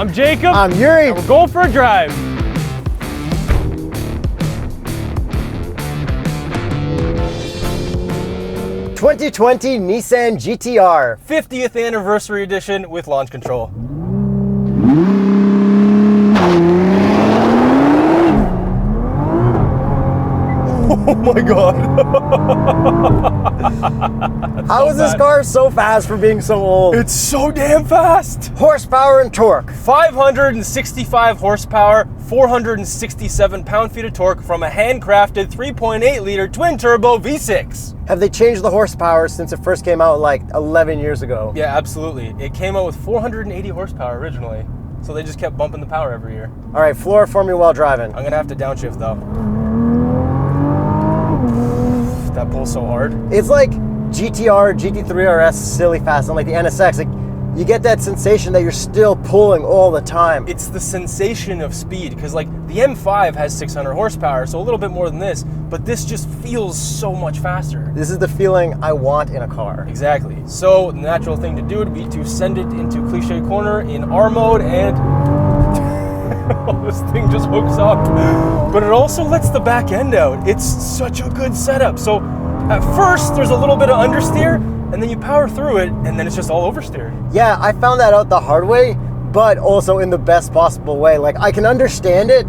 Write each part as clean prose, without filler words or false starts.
I'm Jacob. I'm Yuri. And we're going for a drive. '20 Nissan GTR 50th anniversary edition with launch control. Oh my God. How is this car so fast for being so old? It's so damn fast. Horsepower and torque. 565 horsepower, 467 pound-feet of torque from a handcrafted 3.8 liter twin turbo V6. Have they changed the horsepower since it first came out like 11 years ago? Yeah, absolutely. It came out with 480 horsepower originally, so they just kept bumping the power every year. All right, floor for me while driving. I'm gonna have to downshift though. That pulls so hard. It's like GTR, GT3 RS, silly fast, and like the NSX. Like, you get that sensation that you're still pulling all the time. It's the sensation of speed, because like the M5 has 600 horsepower, so a little bit more than this, but this just feels so much faster. This is the feeling I want in a car. Exactly. So the natural thing to do would be to send it into cliche corner in R mode, and this thing just hooks up. But it also lets the back end out. It's such a good setup. So at first there's a little bit of understeer, and then you power through it, and then it's just all oversteer. Yeah, I found that out the hard way, but also in the best possible way. Like, I can understand it,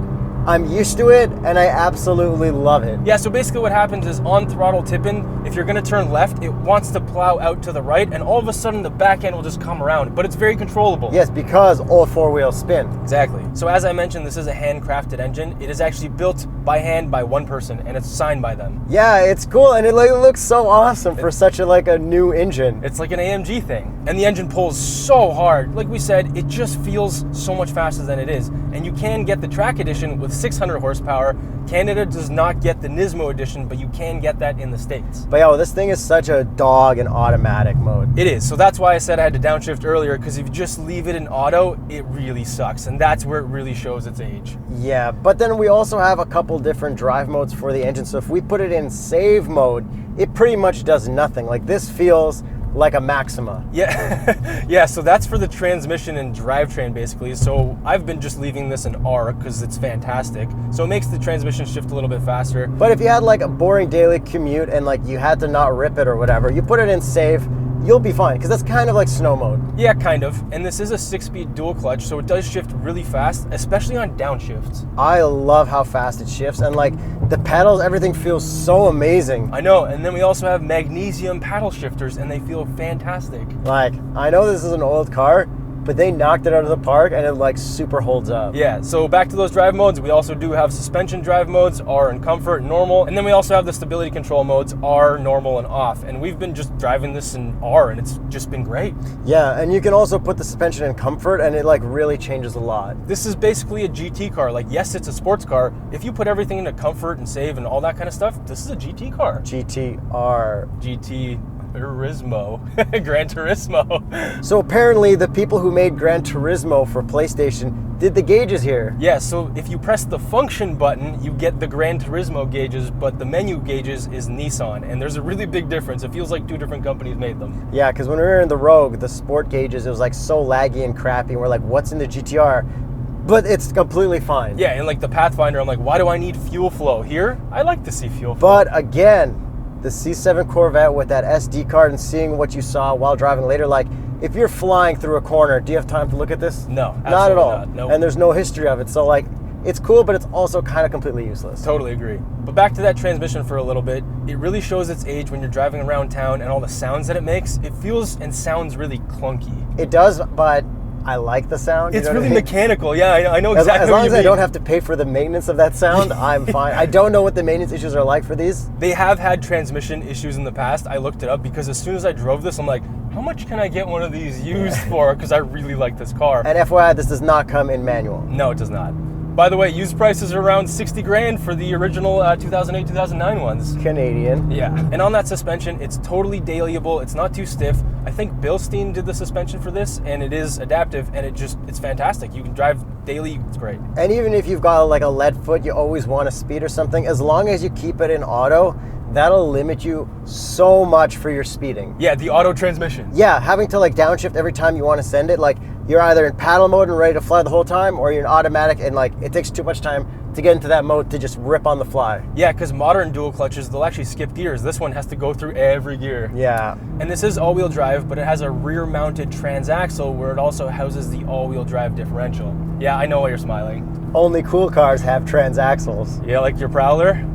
I'm used to it, and I absolutely love it. Yeah, so basically what happens is on throttle tipping, if you're gonna turn left, it wants to plow out to the right, and all of a sudden the back end will just come around, but it's very controllable. Yes, because all four wheels spin. Exactly. So as I mentioned, this is a handcrafted engine. It is actually built by hand by one person, and it's signed by them. Yeah, it's cool, and it looks so awesome for such a new engine. It's like an AMG thing. And the engine pulls so hard. Like we said, it just feels so much faster than it is. And you can get the track edition with 600 horsepower. Canada does not get the Nismo edition, but you can get that in the States. But yo, this thing is such a dog in automatic mode. It is. So that's why I said I had to downshift earlier, because if you just leave it in auto, it really sucks. And that's where it really shows its age. Yeah, but then we also have a couple different drive modes for the engine. So if we put it in save mode, it pretty much does nothing. Like, this feels like a Maxima. Yeah, yeah, so that's for the transmission and drivetrain basically. So I've been just leaving this in R because it's fantastic. So it makes the transmission shift a little bit faster. But if you had like a boring daily commute and like you had to not rip it or whatever, you put it in save, you'll be fine, because that's kind of like snow mode. Yeah, kind of. And this is a 6-speed dual clutch, so it does shift really fast, especially on downshifts. I love how fast it shifts, and like the pedals, everything feels so amazing. I know, and then we also have Magnesium paddle shifters, and they feel fantastic. Like, I know this is an old car, but they knocked it out of the park, and it like super holds up. Yeah, so back to those drive modes, we also do have suspension drive modes, R and comfort, normal, and then we also have the stability control modes, R, normal, and off. And we've been just driving this in R, and it's just been great. Yeah, and you can also put the suspension in comfort, and it like really changes a lot. This is basically a GT car. Like, yes, it's a sports car. If you put everything into comfort and save and all that kind of stuff, this is a GT car. GTR. GT Turismo. Gran Turismo. So apparently the people who made Gran Turismo for PlayStation did the gauges here. Yeah, so if you press the function button, you get the Gran Turismo gauges, but the menu gauges is Nissan, and there's a really big difference. It feels like two different companies made them. Yeah, because when we were in the Rogue, the sport gauges, it was like so laggy and crappy. We're like, what's in the GTR? But it's completely fine. Yeah, and like the Pathfinder, I'm like, why do I need fuel flow? Here, I like to see fuel flow. But again, the C7 Corvette with that SD card and seeing what you saw while driving later, like, if you're flying through a corner, do you have time to look at this? No, not at all. not. Nope. And there's no history of it, so like, it's cool, but it's also kind of completely useless. Totally agree. But back to that transmission for a little bit, it really shows its age when you're driving around town, and all the sounds that it makes. It feels and sounds really clunky. It does, but I like the sound. It's really mechanical. Yeah, I know exactly. As long as I don't have to pay for the maintenance of that sound, I'm fine. I don't know what the maintenance issues are like for these. They have had transmission issues in the past. I looked it up because as soon as I drove this, I'm like, how much can I get one of these used for? Because I really like this car. And FYI, this does not come in manual. No, it does not. By the way, used prices are around 60 grand for the original 2008, 2009 ones. Canadian. Yeah, and on that suspension, it's totally dailyable. It's not too stiff. I think Bilstein did the suspension for this, and it is adaptive, and it's fantastic. You can drive daily, it's great. And even if you've got like a lead foot, you always want to speed or something, as long as you keep it in auto, that'll limit you so much for your speeding. Yeah, the auto transmission. Yeah, having to like downshift every time you want to send it, like you're either in paddle mode and ready to fly the whole time, or you're in automatic and like it takes too much time to get into that mode to just rip on the fly. Yeah, because modern dual clutches, they'll actually skip gears. This one has to go through every gear. Yeah. And this is all-wheel drive, but it has a rear-mounted transaxle where it also houses the all-wheel drive differential. Yeah, I know why you're smiling. Only cool cars have transaxles. Yeah, like your Prowler?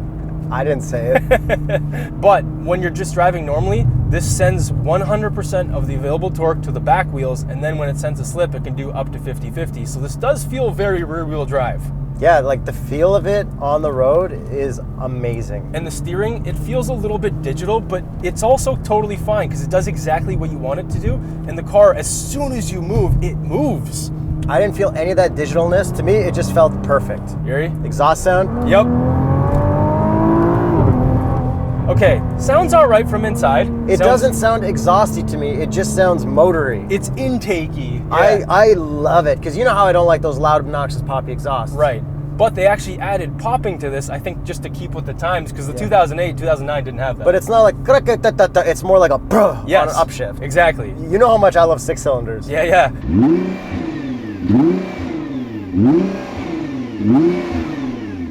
I didn't say it. But when you're just driving normally, this sends 100% of the available torque to the back wheels, and then when it sends a slip, it can do up to 50-50. So this does feel very rear-wheel drive. Yeah, like the feel of it on the road is amazing. And the steering, it feels a little bit digital, but it's also totally fine because it does exactly what you want it to do. And the car, as soon as you move, it moves. I didn't feel any of that digitalness. To me, it just felt perfect. Yuri? Exhaust sound? Yep. Okay, sounds all right from inside. It doesn't sound exhausty to me. It just sounds motory. It's intakey. Yeah. I love it because you know how I don't like those loud, obnoxious, poppy exhausts. Right. But they actually added popping to this, I think, just to keep with the times, because the 2008, 2009 didn't have that. But it's not like, it's more like a on an yes, upshift. Exactly. You know how much I love 6 cylinders. Yeah, yeah.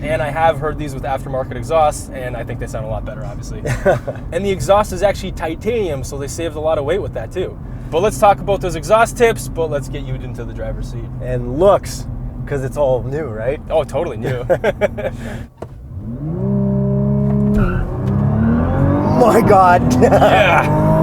And I have heard these with aftermarket exhausts, and I think they sound a lot better, obviously. And the exhaust is actually titanium, so they saved a lot of weight with that, too. But let's talk about those exhaust tips, but let's get you into the driver's seat. And looks, because it's all new, right? Oh, totally new. My God. Yeah.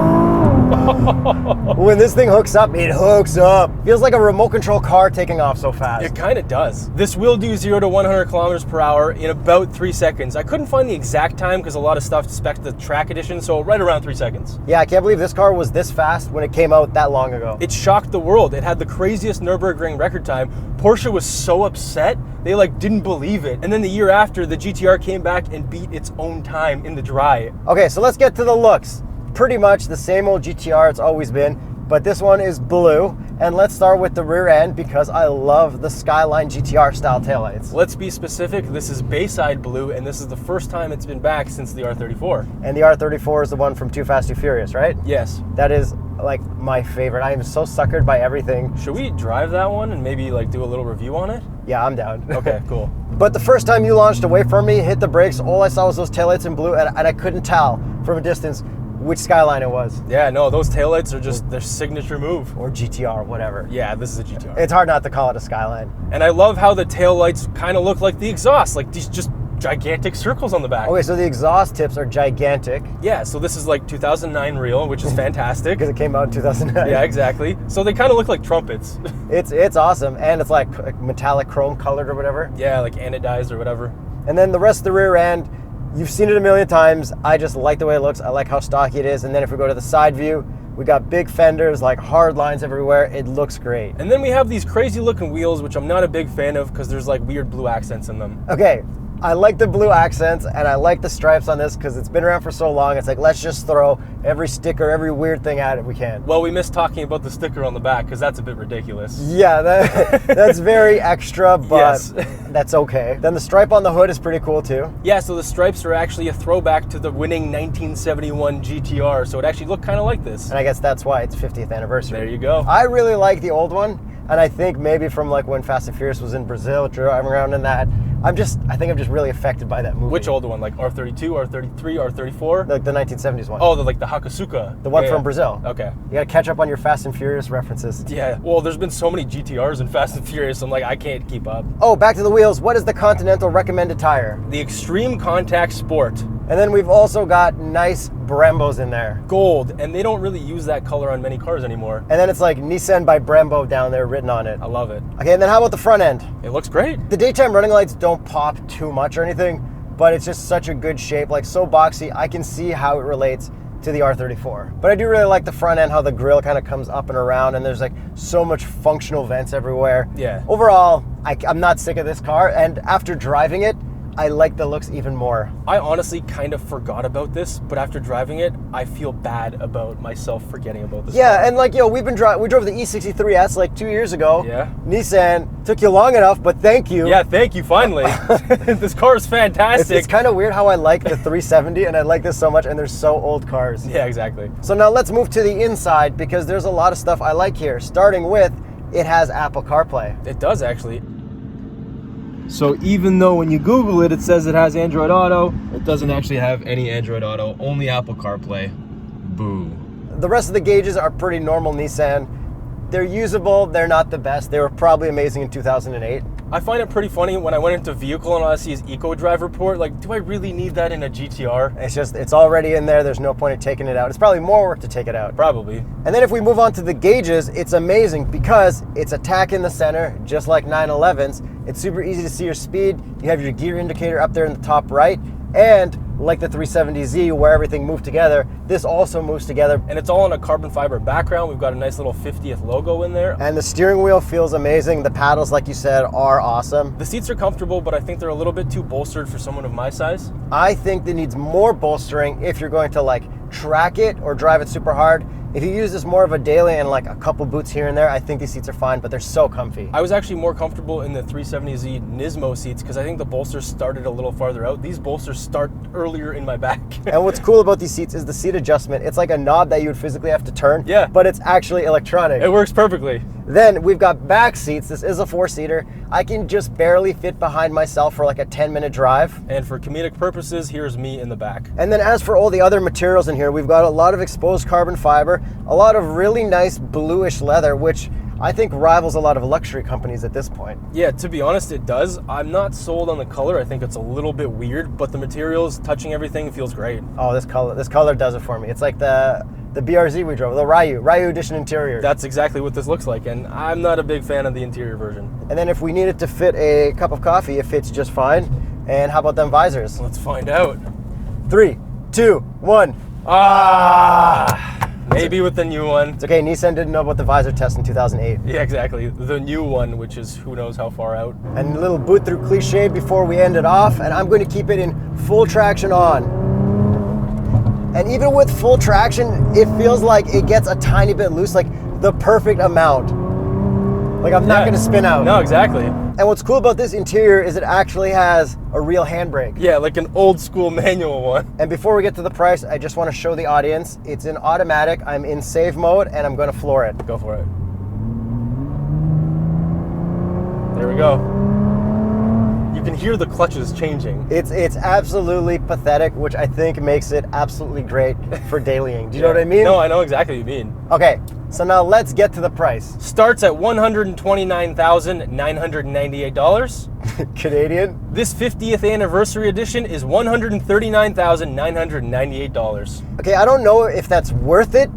When this thing hooks up, it hooks up. Feels like a remote control car taking off so fast. It kind of does. This will do 0 to 100 kilometers per hour in about 3 seconds. I couldn't find the exact time because a lot of stuff specs the track edition, so right around 3 seconds. Yeah, I can't believe this car was this fast when it came out that long ago. It shocked the world. It had the craziest Nürburgring record time. Porsche was so upset, they like didn't believe it. And then the year after, the GTR came back and beat its own time in the dry. Okay, so let's get to the looks. Pretty much the same old GTR it's always been, but this one is blue. And let's start with the rear end because I love the Skyline GTR style taillights. Let's be specific, this is Bayside blue, and this is the first time it's been back since the R34. And the R34 is the one from Too Fast, Too Furious, right? Yes. That is like my favorite. I am so suckered by everything. Should we drive that one and maybe like do a little review on it? Yeah, I'm down. Okay, cool. But the first time you launched away from me, hit the brakes, all I saw was those taillights in blue, and I couldn't tell from a distance which Skyline it was. Yeah, no, those taillights are just their signature move. Or GTR, whatever. Yeah, this is a GTR. It's hard not to call it a Skyline. And I love how the taillights kind of look like the exhaust, like these just gigantic circles on the back. Okay, so the exhaust tips are gigantic. Yeah, so this is like 2009 real, which is fantastic. Because it came out in 2009. Yeah, exactly. So they kind of look like trumpets. It's awesome, and it's like metallic chrome colored or whatever. Yeah, like anodized or whatever. And then the rest of the rear end, you've seen it a million times. I just like the way it looks. I like how stocky it is. And then if we go to the side view, we got big fenders, like hard lines everywhere. It looks great. And then we have these crazy looking wheels, which I'm not a big fan of because there's like weird blue accents in them. Okay, I like the blue accents and I like the stripes on this because it's been around for so long. It's like, let's just throw every sticker, every weird thing at it we can. Well, we missed talking about the sticker on the back because that's a bit ridiculous. Yeah, that's very extra, but Yes. That's okay. Then the stripe on the hood is pretty cool too. Yeah, so the stripes are actually a throwback to the winning 1971 GTR, so it actually looked kind of like this. And I guess that's why it's 50th anniversary. There you go. I really like the old one, and I think maybe from like when Fast and Furious was in Brazil, driving around in that, I think I'm just really affected by that movie. Which older one? Like R32, R33, R34? Like the 1970s one. Oh, like the Hakusuka. The one from Brazil. Okay. You gotta catch up on your Fast and Furious references. Yeah, well, there's been so many GTRs in Fast and Furious, I'm like, I can't keep up. Oh, back to the wheels. What is the Continental recommended tire? The Extreme Contact Sport. And then we've also got nice Brembos in there. Gold, and they don't really use that color on many cars anymore. And then it's like Nissan by Brembo down there written on it. I love it. Okay, and then how about the front end? It looks great. The daytime running lights don't pop too much or anything, but it's just such a good shape, like so boxy. I can see how it relates to the R34. But I do really like the front end, how the grille kind of comes up and around, and there's like so much functional vents everywhere. Yeah. Overall, I'm not sick of this car, and after driving it, I like the looks even more. I honestly kind of forgot about this, but after driving it, I feel bad about myself forgetting about this Yeah, car. and like, we drove the E63S like 2 years ago. Yeah. Nissan, took you long enough, but thank you. Yeah, thank you, finally. This car is fantastic. It's kind of weird how I like the 370 and I like this so much, and they're so old cars. Yeah, exactly. So now let's move to the inside because there's a lot of stuff I like here, starting with it has Apple CarPlay. It does actually. So even though when you Google it, it says it has Android Auto, it doesn't actually have any Android Auto, only Apple CarPlay. Boo. The rest of the gauges are pretty normal Nissan. They're usable, they're not the best. They were probably amazing in 2008. I find it pretty funny when I went into vehicle and all I see is Eco Drive report. Like, do I really need that in a GTR? It's already in there. There's no point in taking it out. It's probably more work to take it out. Probably. And then if we move on to the gauges, it's amazing because it's a tack in the center, just like 911s. It's super easy to see your speed. You have your gear indicator up there in the top right. And like the 370Z where everything moved together, this also moves together. And it's all on a carbon fiber background. We've got a nice little 50th logo in there. And the steering wheel feels amazing. The paddles, like you said, are awesome. The seats are comfortable, but I think they're a little bit too bolstered for someone of my size. I think that needs more bolstering if you're going to like track it or drive it super hard. If you use this more of a daily and like a couple boots here and there, I think these seats are fine, but they're so comfy. I was actually more comfortable in the 370Z Nismo seats because I think the bolsters started a little farther out. These bolsters start earlier in my back. And what's cool about these seats is the seat adjustment. It's like a knob that you would physically have to turn, yeah, but it's actually electronic. It works perfectly. Then we've got back seats. This is a 4-seater. I can just barely fit behind myself for like a 10-minute drive. And for comedic purposes, here's me in the back. And then as for all the other materials in here, we've got a lot of exposed carbon fiber, a lot of really nice bluish leather, which I think rivals a lot of luxury companies at this point. Yeah, to be honest, it does. I'm not sold on the color. I think it's a little bit weird, but the materials, touching everything, feels great. Oh, this color does it for me. It's like the BRZ we drove, the Ryu Edition interior. That's exactly what this looks like, and I'm not a big fan of the interior version. And then if we needed to fit a cup of coffee, it fits just fine. And how about them visors? Let's find out. 3, 2, 1. Maybe with the new one. It's okay, Nissan didn't know about the visor test in 2008. Yeah, exactly. The new one, which is who knows how far out. And a little boot through cliche before we end it off, and I'm going to keep it in full traction on. And even with full traction, it feels like it gets a tiny bit loose, like the perfect amount. Like I'm not going to spin out. No, exactly. And what's cool about this interior is it actually has a real handbrake. Yeah, like an old school manual one. And before we get to the price, I just want to show the audience. It's in automatic. I'm in save mode, and I'm going to floor it. Go for it. There we go. You can hear the clutches changing. It's absolutely pathetic, which I think makes it absolutely great for dailying. Do you know what I mean? No, I know exactly what you mean. Okay, so now let's get to the price. Starts at $129,998. Canadian. This 50th anniversary edition is $139,998. Okay, I don't know if that's worth it,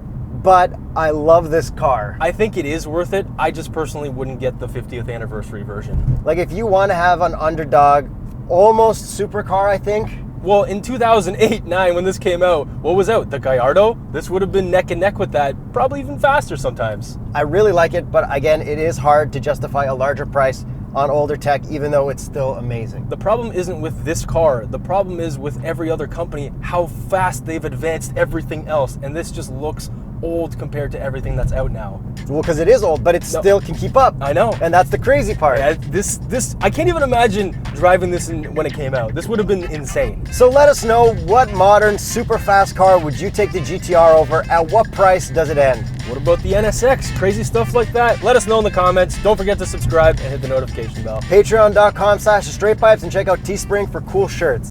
but I love this car. I think it is worth it. I just personally wouldn't get the 50th anniversary version. Like if you want to have an underdog, almost supercar, I think. Well, in 2008-9, when this came out, what was out? The Gallardo? This would have been neck and neck with that, probably even faster sometimes. I really like it, but again, it is hard to justify a larger price on older tech, even though it's still amazing. The problem isn't with this car. The problem is with every other company, how fast they've advanced everything else, and this just looks old compared to everything that's out now. Well, because it is old, but it still can keep up. I know. And that's the crazy part. Yeah, I can't even imagine driving this when it came out. This would have been insane. So let us know, what modern super fast car would you take the GTR over? At what price does it end? What about the NSX? Crazy stuff like that? Let us know in the comments. Don't forget to subscribe and hit the notification bell. Patreon.com/TheStraightPipes and check out Teespring for cool shirts.